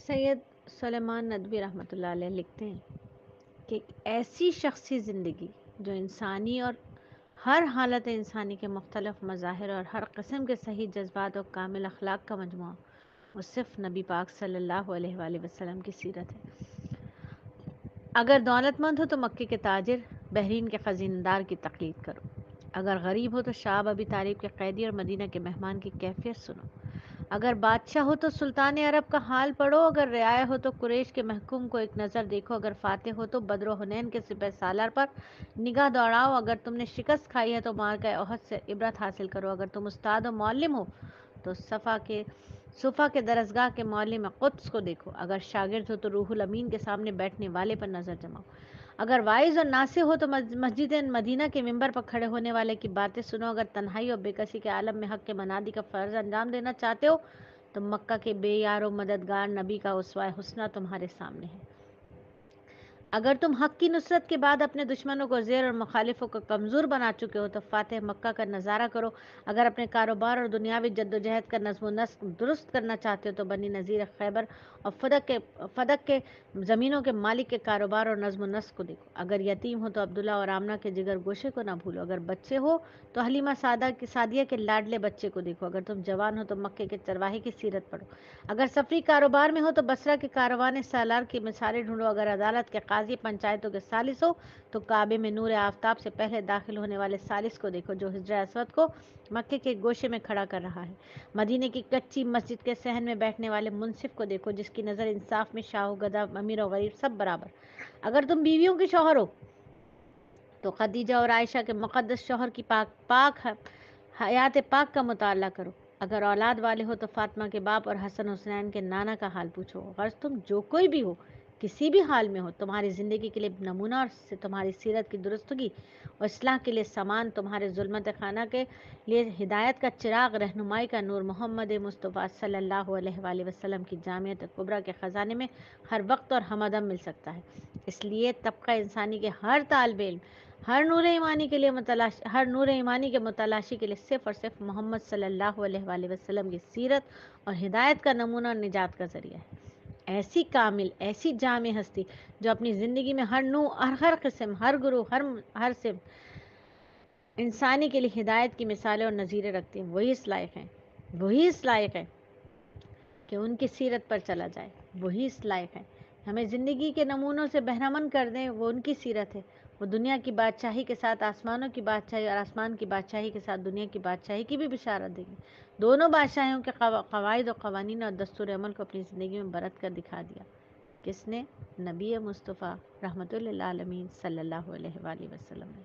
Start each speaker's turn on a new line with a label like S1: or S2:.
S1: سید سلیمان ندوی رحمۃ اللہ علیہ لکھتے ہیں کہ ایک ایسی شخصی زندگی جو انسانی اور ہر حالت انسانی کے مختلف مظاہر اور ہر قسم کے صحیح جذبات اور کامل اخلاق کا مجموعہ، وہ صرف نبی پاک صلی اللہ علیہ وآلہ وسلم کی سیرت ہے۔ اگر دولت مند ہو تو مکے کے تاجر، بحرین کے خزیندار کی تقلید کرو۔ اگر غریب ہو تو شعب ابی طالب کے قیدی اور مدینہ کے مہمان کی کیفیت سنو۔ اگر بادشاہ ہو تو سلطان عرب کا حال پڑھو، اگر رعایا ہو تو قریش کے محکوم کو ایک نظر دیکھو، اگر فاتح ہو تو بدر و حنین کے سپہ سالار پر نگاہ دوڑاؤ، اگر تم نے شکست کھائی ہے تو معرکہ احد سے عبرت حاصل کرو، اگر تم استاد و معلم ہو تو صفا کے درسگاہ کے معلم قدس کو دیکھو، اگر شاگرد ہو تو روح الامین کے سامنے بیٹھنے والے پر نظر جماؤ، اگر وائز اور ناصح ہو تو مسجد مدینہ کے ممبر پر کھڑے ہونے والے کی باتیں سنو، اگر تنہائی اور بے کسی کے عالم میں حق کے منادی کا فرض انجام دینا چاہتے ہو تو مکہ کے بے یار و مددگار نبی کا اسوہ حسنہ تمہارے سامنے ہے۔ اگر تم حق کی نصرت کے بعد اپنے دشمنوں کو زیر اور مخالفوں کو کمزور بنا چکے ہو تو فاتح مکہ کا نظارہ کرو، اگر اپنے کاروبار اور دنیاوی جد و جہد کا نظم و نسق درست کرنا چاہتے ہو تو بنی نذیر خیبر اور فدق کے زمینوں کے مالک کے کاروبار اور نظم و نسق کو دیکھو، اگر یتیم ہو تو عبداللہ اور آمنہ کے جگر گوشے کو نہ بھولو، اگر بچے ہو تو حلیمہ سعدیہ کے لاڈلے بچے کو دیکھو، اگر تم جوان ہو تو مکے کے چرواہے کی سیرت پڑھو، اگر سفری کاروبار میں ہو تو بصرہ کے کاروان سالار کی مثالیں ڈھونڈو، اگر عدالت کے قاضی پنچایتوں کے ثالث ہو تو کعبے میں نور آفتاب سے پہلے داخل ہونے والے ثالث کو دیکھو جو حجر اسود کو مکے کے گوشے میں کھڑا کر رہا ہے، مدینے کی کچی مسجد کے صحن میں بیٹھنے والے منصف کو دیکھو جس کی نظر انصاف میں شاہ و گدا، امیر و غریب سب برابر، اگر تم بیویوں کے شوہر ہو تو خدیجہ اور عائشہ کے مقدس شوہر کی پاک حیات پاک کا مطالعہ کرو، اگر اولاد والے ہو تو فاطمہ کے باپ اور حسن حسنین کے نانا کا حال پوچھو، غرض تم جو کوئی بھی ہو، کسی بھی حال میں ہو، تمہاری زندگی کے لیے نمونہ اور تمہاری سیرت کی درستگی اور اصلاح کے لیے سامان، تمہارے ظلمت خانہ کے لیے ہدایت کا چراغ، رہنمائی کا نور محمد مصطفیٰ صلی اللہ علیہ وآلہ وسلم کی جامعۃ کبریٰ کے خزانے میں ہر وقت اور ہمدم مل سکتا ہے۔ اس لیے طبقہ انسانی کے ہر طالب علم ہر نور ایمانی کے متلاشی کے لیے صرف اور صرف محمد صلی اللہ علیہ وآلہ وسلم کی سیرت اور ہدایت کا نمونہ اور نجات کا ذریعہ ہے۔ ایسی کامل، ایسی جامع ہستی جو اپنی زندگی میں ہر نوع، ہر قسم، ہر گروہ، ہر صنف انسانی کے لیے ہدایت کی مثالیں اور نظیریں رکھتی ہیں، وہی اس لائق ہے کہ ان کی سیرت پر چلا جائے، وہی اس لائق ہے ہمیں زندگی کے نمونوں سے بہرمند کر دیں، وہ ان کی سیرت ہے، وہ دنیا کی بادشاہی کے ساتھ آسمانوں کی بادشاہی اور آسمان کی بادشاہی کے ساتھ دنیا کی بادشاہی کی بھی بشارت دیں گے، دونوں بادشاہیوں کے قواعد و قوانین اور دستور عمل کو اپنی زندگی میں برت کر دکھا دیا۔ کس نے؟ نبی مصطفیٰ رحمۃ للعالمین صلی اللہ علیہ وآلہ وسلم نے۔